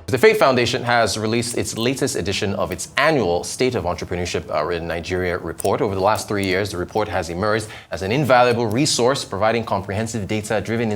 The Faith Foundation has released its latest edition of its annual State of Entrepreneurship in Nigeria report. Over the last 3 years, the report has emerged as an invaluable resource providing comprehensive data-driven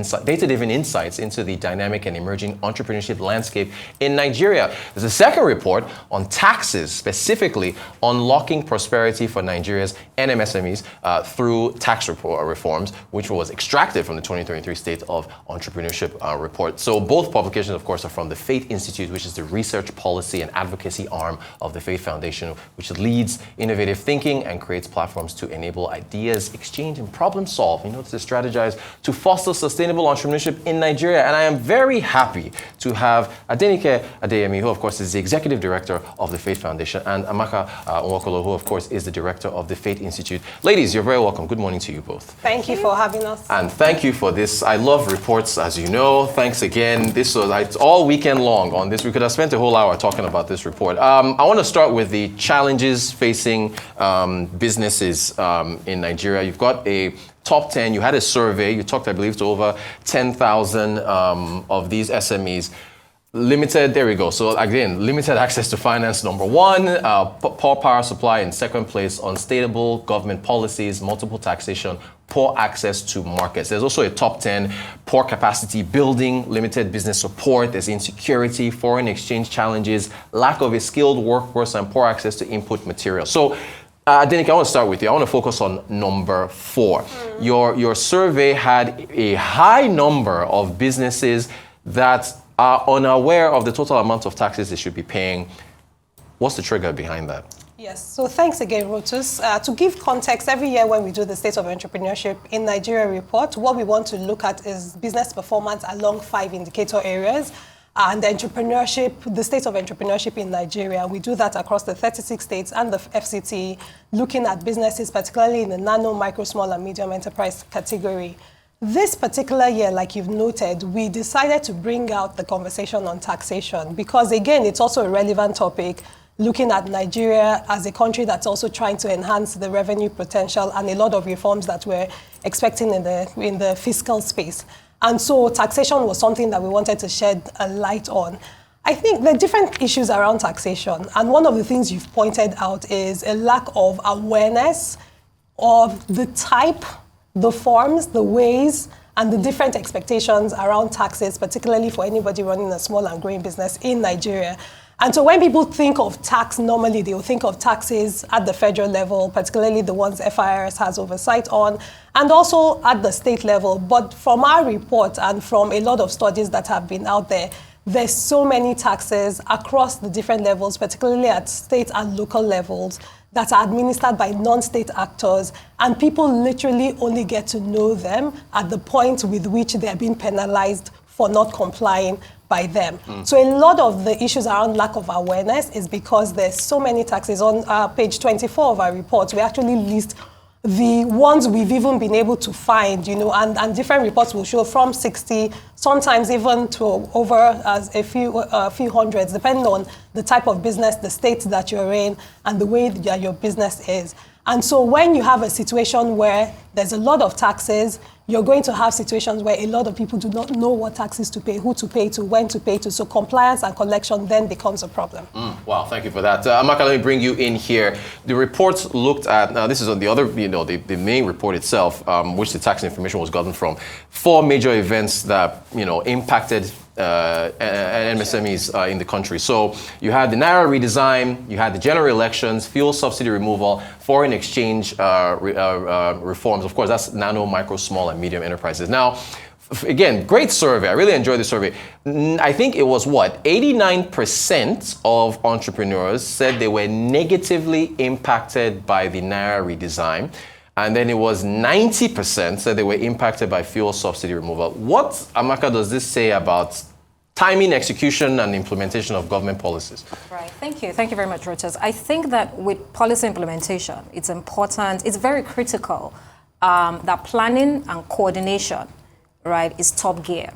insights into the dynamic and emerging entrepreneurship landscape in Nigeria. There's a second report on taxes, specifically unlocking prosperity for Nigeria's MSMEs through tax reforms, which was extracted from the 2023 State of Entrepreneurship report. So both publications, of course, are from the Faith Institute, which is the research policy and advocacy arm of the Faith Foundation, which leads innovative thinking and creates platforms to enable ideas, exchange, and problem solve, to strategize to foster sustainable entrepreneurship in Nigeria. And I am very happy to have Adenike Adeyemi, who, of course, is the executive director of the Faith Foundation, and Amaka Nwaokolo, who, of course, is the director of the Faith Institute. Ladies, you're very welcome. Good morning to you both. Thank you for having us. And thank you for this. I love reports, as you know. Thanks again. This was all weekend long on this. We could have spent a whole hour talking about this report. I want to start with the challenges facing businesses in Nigeria. You've got a top 10. You had a survey. You talked, I believe, to over 10,000 of these SMEs. Limited, there we go. So again, limited access to finance, number one, poor power supply in second place, unstable government policies, multiple taxation, poor access to markets. There's also a top 10, poor capacity building, limited business support, there's insecurity, foreign exchange challenges, lack of a skilled workforce, and poor access to input material. So Adenike, I want to start with you. I want to focus on number 4. Your survey had a high number of businesses that are unaware of the total amount of taxes they should be paying. What's the trigger behind that? Yes, so thanks again, Rotus. To give context, every year when we do the State of Entrepreneurship in Nigeria report, what we want to look at is business performance along 5 indicator areas. And entrepreneurship, the state of entrepreneurship in Nigeria, we do that across the 36 states and the FCT, looking at businesses, particularly in the nano, micro, small, and medium enterprise category. This particular year, like you've noted, we decided to bring out the conversation on taxation because, again, it's also a relevant topic, looking at Nigeria as a country that's also trying to enhance the revenue potential and a lot of reforms that we're expecting in the fiscal space. And so taxation was something that we wanted to shed a light on. I think there are different issues around taxation, and one of the things you've pointed out is a lack of awareness of the type, the forms, the ways, and the different expectations around taxes, particularly for anybody running a small and growing business in Nigeria. And so when people think of tax, normally they will think of taxes at the federal level, particularly the ones FIRS has oversight on, and also at the state level. But from our report and from a lot of studies that have been out there, there's so many taxes across the different levels, particularly at state and local levels, that are administered by non-state actors, and people literally only get to know them at the point with which they're being penalized for not complying by them. So a lot of the issues around lack of awareness is because there's so many taxes. On page 24 of our report, we actually list the ones we've even been able to find, and different reports will show from 60, sometimes even to over a few hundreds, depending on the type of business, the state that you're in, and the way that your business is. And so when you have a situation where there's a lot of taxes, you're going to have situations where a lot of people do not know what taxes to pay, who to pay to, when to pay to. So compliance and collection then becomes a problem. Wow, thank you for that. Amaka, let me bring you in here. The reports looked at, this is on the other, the main report itself, which the tax information was gotten from, 4 major events that, impacted MSMEs in the country. So you had the Naira redesign, you had the general elections, fuel subsidy removal, foreign exchange reforms. Of course, that's nano, micro, small, and medium enterprises. Now, again, great survey. I really enjoyed the survey. I think it was 89% of entrepreneurs said they were negatively impacted by the Naira redesign. And then it was 90% said they were impacted by fuel subsidy removal. What, Amaka, does this say about timing, execution, and implementation of government policies? Right, thank you. Thank you very much, Reuters. I think that with policy implementation, it's important, it's very critical that planning and coordination, right, is top gear.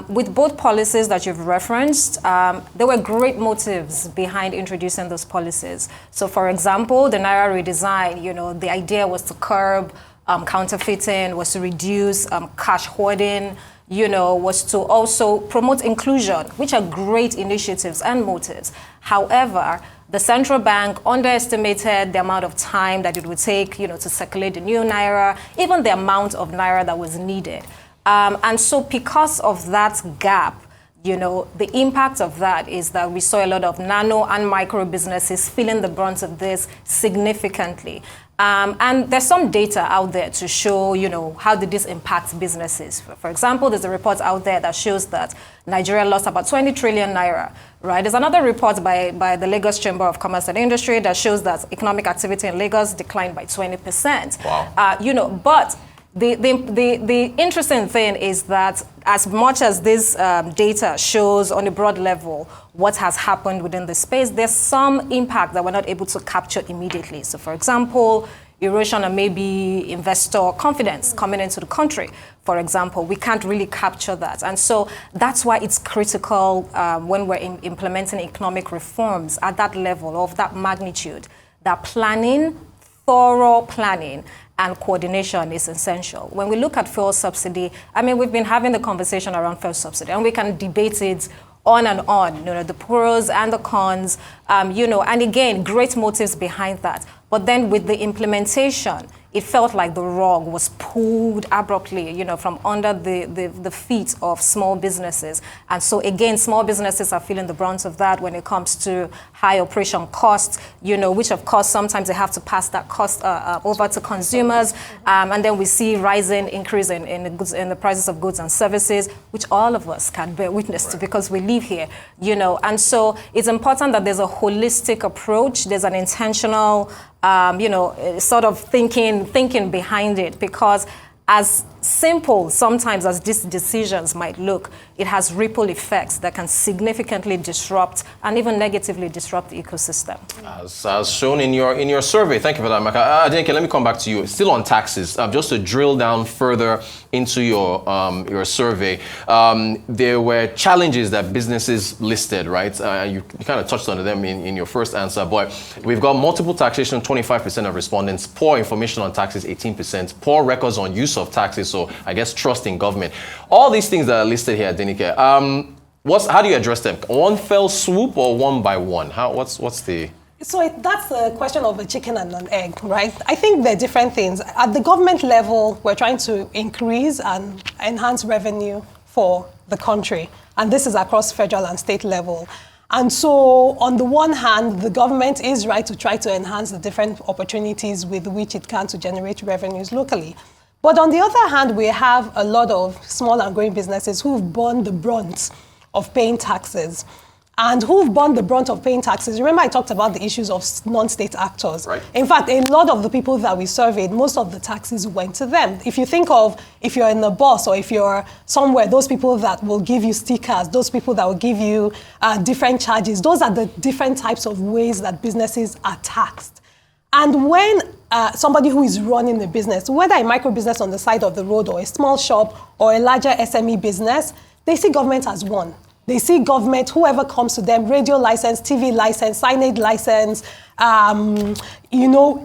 With both policies that you've referenced, there were great motives behind introducing those policies. So, for example, the Naira redesign, the idea was to curb counterfeiting, was to reduce cash hoarding, was to also promote inclusion, which are great initiatives and motives. However, the central bank underestimated the amount of time that it would take, to circulate the new naira, even the amount of naira that was needed. And so because of that gap, the impact of that is that we saw a lot of nano and micro businesses feeling the brunt of this significantly. And there's some data out there to show, how did this impact businesses. For example, there's a report out there that shows that Nigeria lost about 20 trillion naira, right? There's another report by the Lagos Chamber of Commerce and Industry that shows that economic activity in Lagos declined by 20%. Wow. But the interesting thing is that as much as this data shows on a broad level what has happened within the space, there's some impact that we're not able to capture immediately. So for example, erosion and maybe investor confidence coming into the country, for example, we can't really capture that. And so that's why it's critical when we're implementing economic reforms at that level of that magnitude, that planning, thorough planning, and coordination is essential. When we look at fuel subsidy, we've been having the conversation around fuel subsidy, and we can debate it on and on, the pros and the cons, and again, great motives behind that. But then with the implementation, it felt like the rug was pulled abruptly, from under the feet of small businesses. And so again, small businesses are feeling the brunt of that when it comes to high operation costs, which of course sometimes they have to pass that cost over to consumers. And then we see rising increase in the prices of goods and services, which all of us can bear witness to because we live here, And so it's important that there's a holistic approach, there's an intentional sort of thinking behind it, because as simple sometimes as these decisions might look, it has ripple effects that can significantly disrupt and even negatively disrupt the ecosystem. As shown in your survey, thank you for that, Amaka. Adenike, let me come back to you. Still on taxes, just to drill down further into your survey. There were challenges that businesses listed, right? You kind of touched on them in your first answer, but we've got multiple taxation, 25% of respondents, poor information on taxes, 18%, poor records on use of taxes, so I guess trust in government. All these things that are listed here, Adenike, how do you address them? One fell swoop or one by one? What's the... So that's the question of a chicken and an egg, right? I think they're different things. At the government level, we're trying to increase and enhance revenue for the country. And this is across federal and state level. And so on the one hand, the government is right to try to enhance the different opportunities with which it can to generate revenues locally. But on the other hand, we have a lot of small and growing businesses who've borne the brunt of paying taxes. And who've borne the brunt of paying taxes. Remember I talked about the issues of non-state actors. Right. In fact, a lot of the people that we surveyed, most of the taxes went to them. If you think of, if you're in the bus or if you're somewhere, those people that will give you stickers, those people that will give you different charges, those are the different types of ways that businesses are taxed. And when somebody who is running a business, whether a micro business on the side of the road or a small shop or a larger SME business, they see government as one. They see government, whoever comes to them, radio license, TV license, signage license,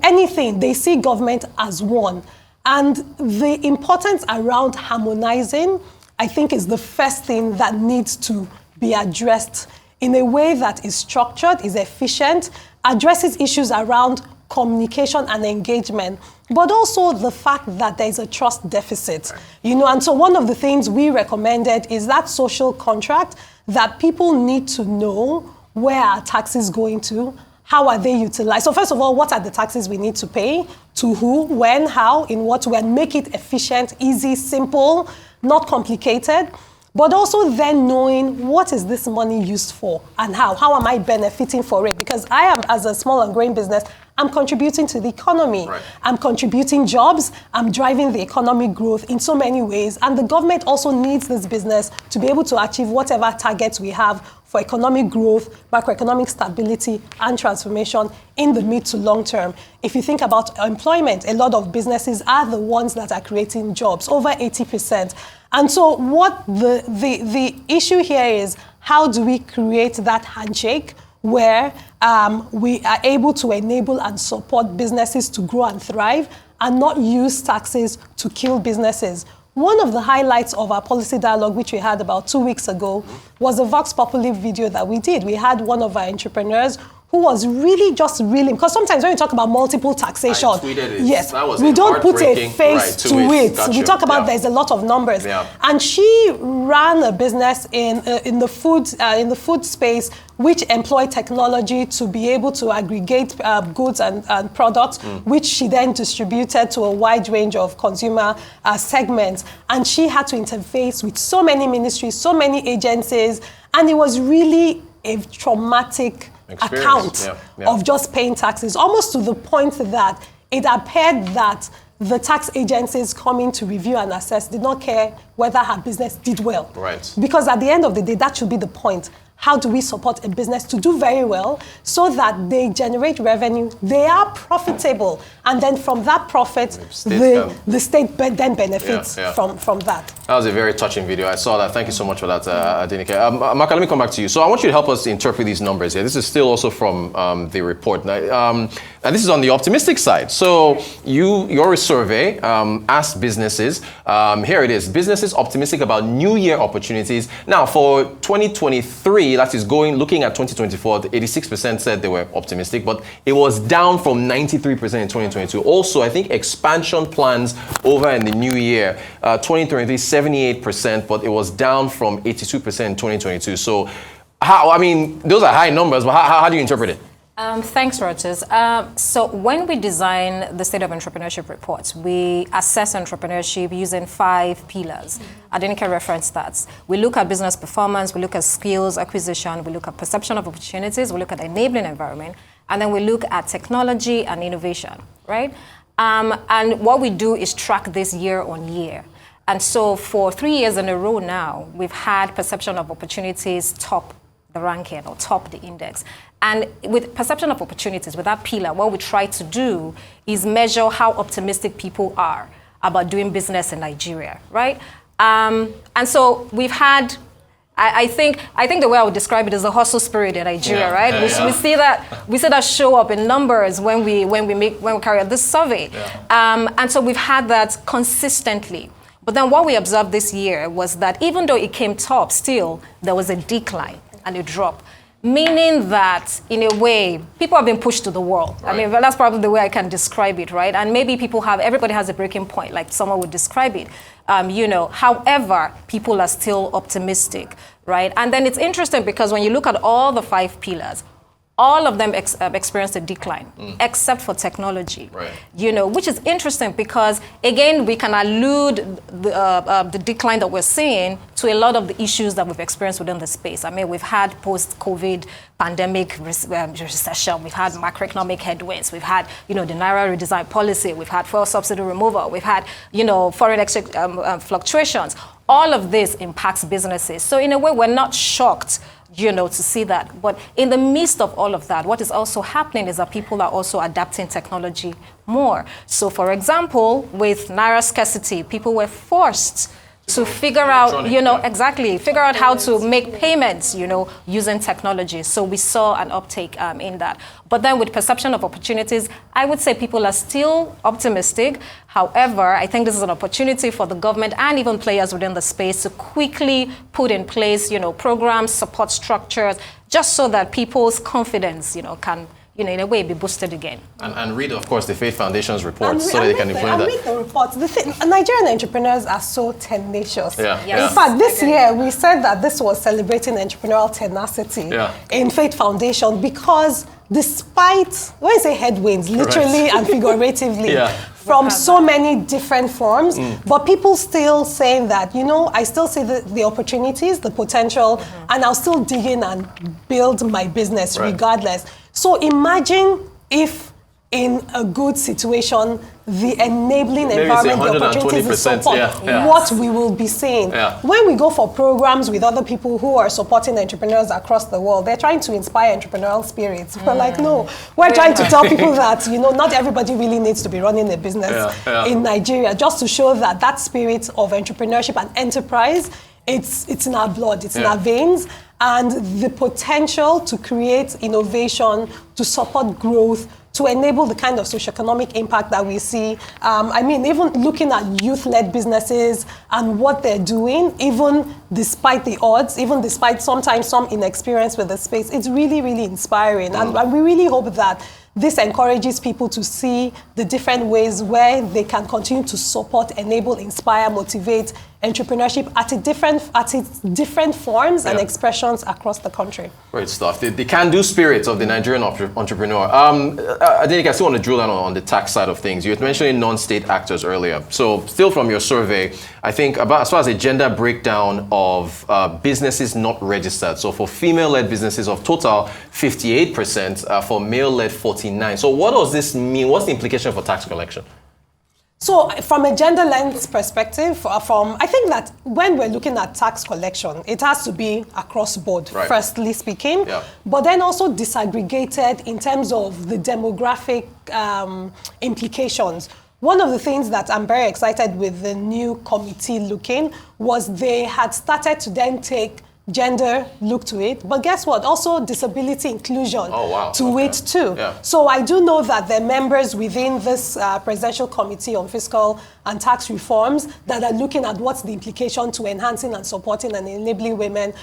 anything, they see government as one. And the importance around harmonizing, I think, is the first thing that needs to be addressed in a way that is structured, is efficient, addresses issues around communication and engagement, but also the fact that there is a trust deficit, and so one of the things we recommended is that social contract that people need to know where are taxes going to, how are they utilized. So first of all, what are the taxes we need to pay, to who, when, how, in what way, and make it efficient, easy, simple, not complicated. But also then knowing what is this money used for and how am I benefiting for it? Because I am, as a small and growing business, I'm contributing to the economy. Right. I'm contributing jobs. I'm driving the economic growth in so many ways. And the government also needs this business to be able to achieve whatever targets we have for economic growth, macroeconomic stability, and transformation in the mid to long term. If you think about employment, a lot of businesses are the ones that are creating jobs, over 80%. And so what the issue here is, how do we create that handshake where we are able to enable and support businesses to grow and thrive and not use taxes to kill businesses? one of the highlights of our policy dialogue, which we had about 2 weeks ago, was a Vox Populi video that we did. We had one of our entrepreneurs who was really just reeling, because sometimes when we talk about multiple taxation, yes, we don't put a face to it. We talk about there's a lot of numbers, and she ran a business in the food space, which employed technology to be able to aggregate goods and products, which she then distributed to a wide range of consumer segments. And she had to interface with so many ministries, so many agencies, and it was really a traumatic account of just paying taxes, almost to the point that it appeared that the tax agencies coming to review and assess did not care whether her business did well. Right. Because at the end of the day, that should be the point. How do we support a business to do very well so that they generate revenue, they are profitable, and then from that profit, the state then benefits from that. That was a very touching video. I saw that. Thank you so much for that, Adenike. Amaka, let me come back to you. So I want you to help us interpret these numbers here. This is still also from the report. And this is on the optimistic side. So your survey asked businesses, here it is, businesses optimistic about new year opportunities. Now for 2023, that is looking at 2024, 86% said they were optimistic, but it was down from 93% in 2022. Also, I think expansion plans over in the new year, 2023, 78%, but it was down from 82% in 2022. So, those are high numbers, but how do you interpret it? Thanks, Reuters. So when we design the State of Entrepreneurship reports, we assess entrepreneurship using 5 pillars. Adenike referenced that. We look at business performance, we look at skills acquisition, we look at perception of opportunities, we look at enabling environment, and then we look at technology and innovation, right? And what we do is track this year on year. And so for 3 years in a row now, we've had perception of opportunities top the ranking or top the index. And with perception of opportunities, with that pillar, what we try to do is measure how optimistic people are about doing business in Nigeria, right? And so we've had, I think the way I would describe it is a hustle spirit in Nigeria, right? We see that show up in numbers when we carry out this survey. And so we've had that consistently. But then what we observed this year was that even though it came top, still there was a decline and a drop. Meaning that, in a way, people have been pushed to the wall. Right. I mean, that's probably the way I can describe it, right? And maybe everybody has a breaking point, like someone would describe it. However, people are still optimistic, right? And then it's interesting because when you look at all the 5 pillars, all of them experienced a decline, except for technology, right. Which is interesting because, again, we can allude the decline that we're seeing to a lot of the issues that we've experienced within the space. I mean, we've had post-COVID pandemic recession, we've had macroeconomic headwinds, we've had, the Naira redesign policy, we've had fuel subsidy removal, we've had, foreign exchange fluctuations. All of this impacts businesses. So in a way, we're not shocked to see that. But in the midst of all of that, what is also happening is that people are also adapting technology more. So for example, with Naira scarcity, people were forced to figure out, figure out how to make payments, using technology. So we saw an uptake in that. But then with perception of opportunities, I would say people are still optimistic. However, I think this is an opportunity for the government and even players within the space to quickly put in place, programs, support structures, just so that people's confidence, can in a way, be boosted again. And read, of course, the Faith Foundation's report so that they can implement that. Read the reports. Nigerian entrepreneurs are so tenacious. Yes. In fact, this year, we said that this was celebrating entrepreneurial tenacity in Faith Foundation because despite, when I say headwinds, literally and figuratively, from so many different forms, but people still saying that, I still see the opportunities, the potential, and I'll still dig in and build my business regardless. So imagine if in a good situation, the enabling environment, the opportunities, the support, what we will be seeing. When we go for programs with other people who are supporting entrepreneurs across the world, they're trying to inspire entrepreneurial spirits. We're like, no, we're trying to tell people that, not everybody really needs to be running a business in Nigeria, just to show that that spirit of entrepreneurship and enterprise, it's in our blood, it's in our veins. And the potential to create innovation, to support growth, to enable the kind of socioeconomic impact that we see. I mean, even looking at youth-led businesses and what they're doing, even despite the odds, even despite sometimes some inexperience with the space, it's really, really inspiring. And we really hope that this encourages people to see the different ways where they can continue to support, enable, inspire, motivate entrepreneurship at its different forms and expressions across the country. Great stuff. The can-do spirit of the Nigerian entrepreneur. Adenike, I still want to drill down on the tax side of things. You were mentioning non-state actors earlier. So still from your survey, I think about as far as a gender breakdown of businesses not registered. So for female-led businesses of total 58%, for male-led 49%. So what does this mean? What's the implication for tax collection? So from a gender lens perspective, I think that when we're looking at tax collection, it has to be across board, firstly speaking, but then also disaggregated in terms of the demographic implications. One of the things that I'm very excited with the new committee looking was they had started to then take gender look to it, but guess what? Also disability inclusion to it too. Yeah. So I do know that there are members within this Presidential Committee on Fiscal and Tax Reforms that are looking at what's the implication to enhancing and supporting and enabling women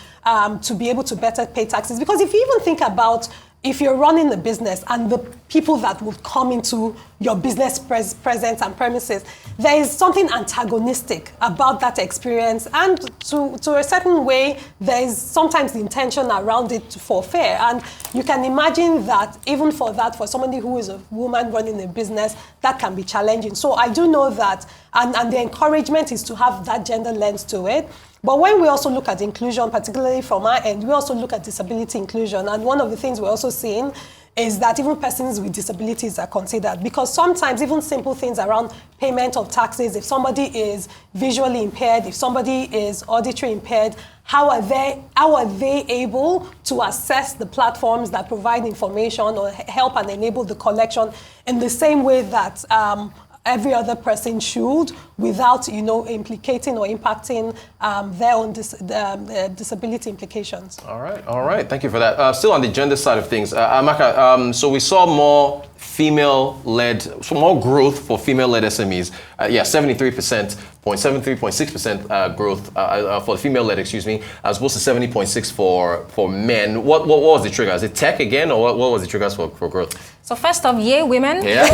to be able to better pay taxes. Because if you even think about if you're running a business and the people that would come into your business presence and premises, there is something antagonistic about that experience, and to a certain way, there is sometimes the intention around it for fair. And you can imagine that even for that, for somebody who is a woman running a business, that can be challenging. So I do know that, and the encouragement is to have that gender lens to it. But when we also look at inclusion, particularly from our end, we also look at disability inclusion. And one of the things we're also seeing is that even persons with disabilities are considered. Because sometimes even simple things around payment of taxes, if somebody is visually impaired, if somebody is auditory impaired, how are they able to access the platforms that provide information or help and enable the collection in the same way that every other person should, without, implicating or impacting their own disability implications. All right. Thank you for that. Still on the gender side of things, Amaka, so we saw more more growth for female-led SMEs. 73%, 73.6% growth for female-led, as opposed to 70.6% for men. What was the trigger? Is it tech again, or what was the triggers for growth? So first off, yay, women. Yeah.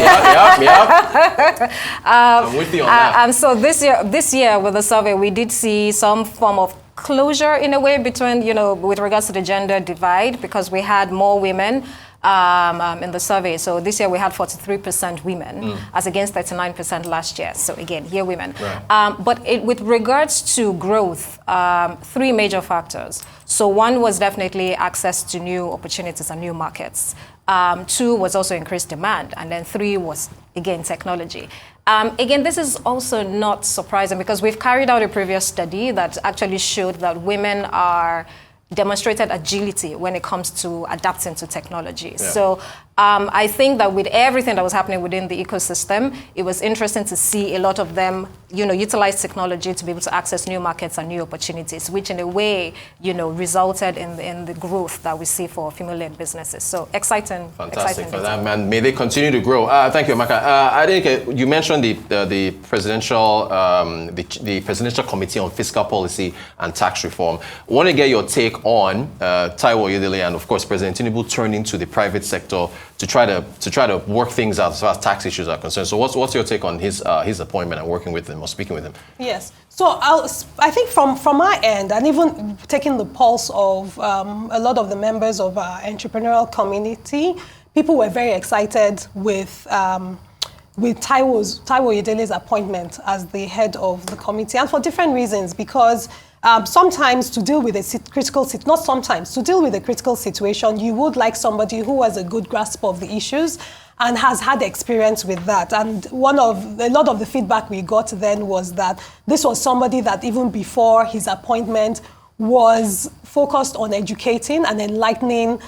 I'm with you on that. So this year with the survey, we did see some form of closure in a way between, with regards to the gender divide, because we had more women in the survey. So this year we had 43% women as against 39% last year. So again, here women. Right. But with regards to growth, three major factors. So one was definitely access to new opportunities and new markets. Two was also increased demand. And then three was, again, technology. Again, this is also not surprising because we've carried out a previous study that actually showed that women are demonstrated agility when it comes to adapting to technology. Yeah. So I think that with everything that was happening within the ecosystem, it was interesting to see a lot of them, utilize technology to be able to access new markets and new opportunities, which in a way, resulted in the growth that we see for female-led businesses. So exciting. Fantastic for that, man. May they continue to grow. Thank you, Amaka. I think you mentioned the presidential Committee on Fiscal Policy and Tax Reform. I want to get your take on Taiwo Oyedele and, of course, President Tinubu turning to the private sector to try to work things out as far as tax issues are concerned. So what's your take on his appointment and working with him or speaking with him? Yes. So I think from our end, and even taking the pulse of a lot of the members of our entrepreneurial community, people were very excited with Taiwo Oyedele's appointment as the head of the committee, and for different reasons, because sometimes to deal with to deal with a critical situation, you would like somebody who has a good grasp of the issues and has had experience with that. And a lot of the feedback we got then was that this was somebody that even before his appointment was focused on educating and enlightening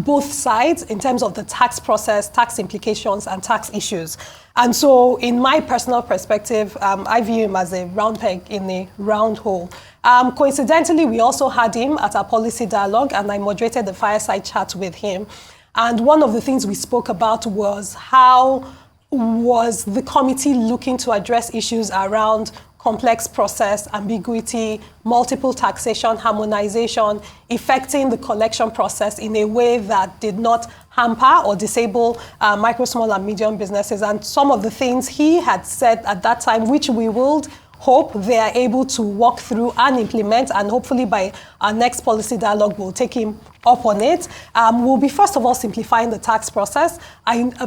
both sides in terms of the tax process, tax implications, and tax issues. And so in my personal perspective, I view him as a round peg in a round hole. Coincidentally, we also had him at our policy dialogue, and I moderated the fireside chat with him. And one of the things we spoke about was how was the committee looking to address issues around complex process, ambiguity, multiple taxation, harmonization, affecting the collection process in a way that did not hamper or disable micro, small, and medium businesses. And some of the things he had said at that time, which we will hope they are able to walk through and implement, and hopefully by our next policy dialogue, we'll take him up on it. We'll be, first of all, simplifying the tax process.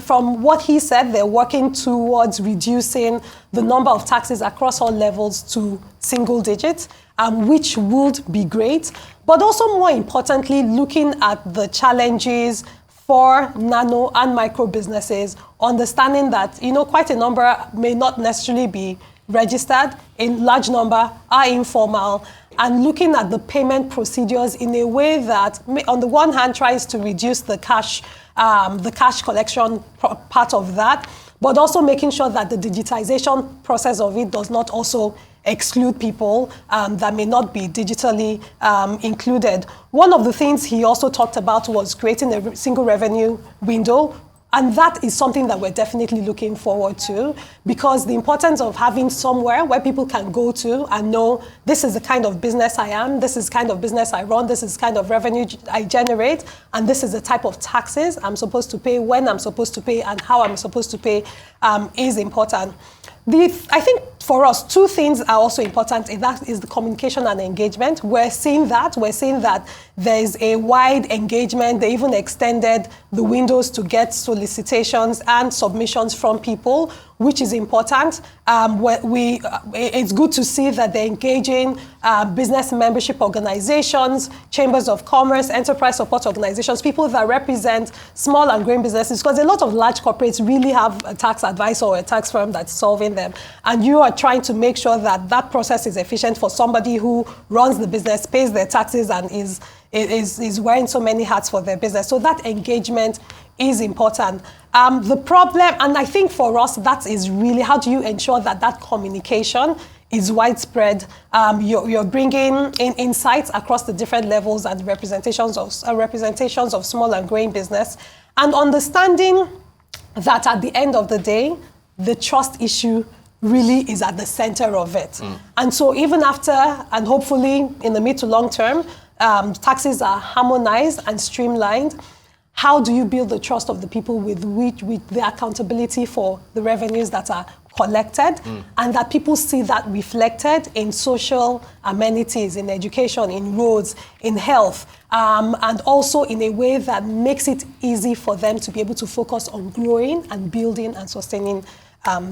From what he said, they're working towards reducing the number of taxes across all levels to single digits, which would be great. But also, more importantly, looking at the challenges for nano and micro businesses, understanding that, quite a number may not necessarily be registered, a large number are informal, and looking at the payment procedures in a way that, on the one hand, tries to reduce the cash collection part of that, but also making sure that the digitization process of it does not also exclude people that may not be digitally included. One of the things he also talked about was creating a single revenue window. And that is something that we're definitely looking forward to, because the importance of having somewhere where people can go to and know this is the kind of business I am, this is the kind of business I run, this is the kind of revenue I generate, and this is the type of taxes I'm supposed to pay, when I'm supposed to pay, and how I'm supposed to pay is important. I think for us, two things are also important, and that is the communication and engagement. We're seeing that there's a wide engagement. They even extended the windows to get solicitations and submissions from people, which is important. It's good to see that they're engaging business membership organizations, chambers of commerce, enterprise support organizations, people that represent small and growing businesses, because a lot of large corporates really have a tax advisor or a tax firm that's solving them. And you are trying to make sure that that process is efficient for somebody who runs the business, pays their taxes, and is wearing so many hats for their business. So that engagement is important. The problem, and I think for us, that is really how do you ensure that that communication is widespread. You're bringing in insights across the different levels and representations of small and growing business, and understanding that at the end of the day, the trust issue really is at the center of it. And so even after, and hopefully in the mid to long term, taxes are harmonized and streamlined, how do you build the trust of the people with the accountability for the revenues that are collected, and that people see that reflected in social amenities, in education, in roads, in health, and also in a way that makes it easy for them to be able to focus on growing and building and sustaining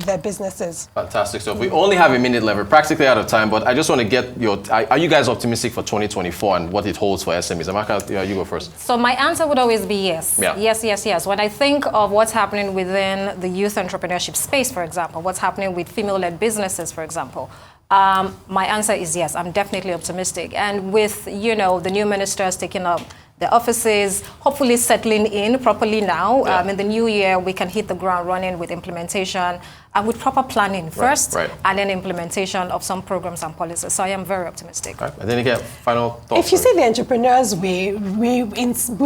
their businesses. Fantastic stuff. We only have a minute left. We're practically out of time, but I just want to get are you guys optimistic for 2024 and what it holds for SMEs? Amaka, you go first. So my answer would always be yes. Yeah. Yes. When I think of what's happening within the youth entrepreneurship space, for example, what's happening with female-led businesses, for example, my answer is yes. I'm definitely optimistic. And with, the new ministers taking up the offices, hopefully settling in properly now. In the new year, we can hit the ground running with implementation and with proper planning first, and then implementation of some programs and policies. So I am very optimistic. Right. And then again, final thoughts. If you see the entrepreneurs we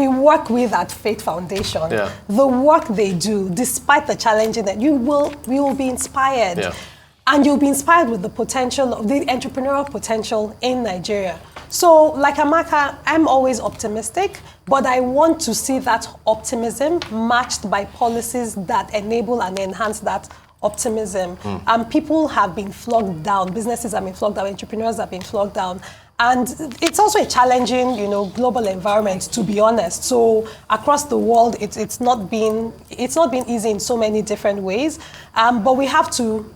work with at Faith Foundation, the work they do, despite the challenging that you will be inspired. Yeah. And you'll be inspired with the potential, the entrepreneurial potential in Nigeria. So, like Amaka, I'm always optimistic, but I want to see that optimism matched by policies that enable and enhance that optimism. People have been flogged down, businesses have been flogged down, entrepreneurs have been flogged down. And it's also a challenging, global environment, to be honest. So across the world, it's not been easy in so many different ways. But we have to,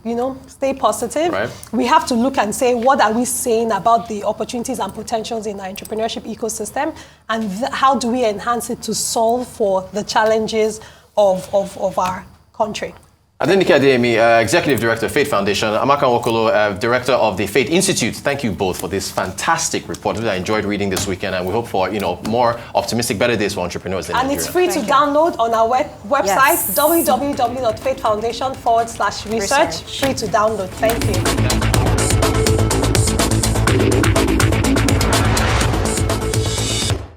stay positive. Right. We have to look and say, what are we saying about the opportunities and potentials in our entrepreneurship ecosystem, and how do we enhance it to solve for the challenges of our country? Adenike Adeyemi, Executive Director of Faith Foundation, Amaka Nwaokolo, Director of the Faith Institute. Thank you both for this fantastic report that I enjoyed reading this weekend, and we hope for more optimistic, better days for entrepreneurs in Nigeria. And it's free to download on our website, www.faithfoundation.com/research. Free to download. Thank you.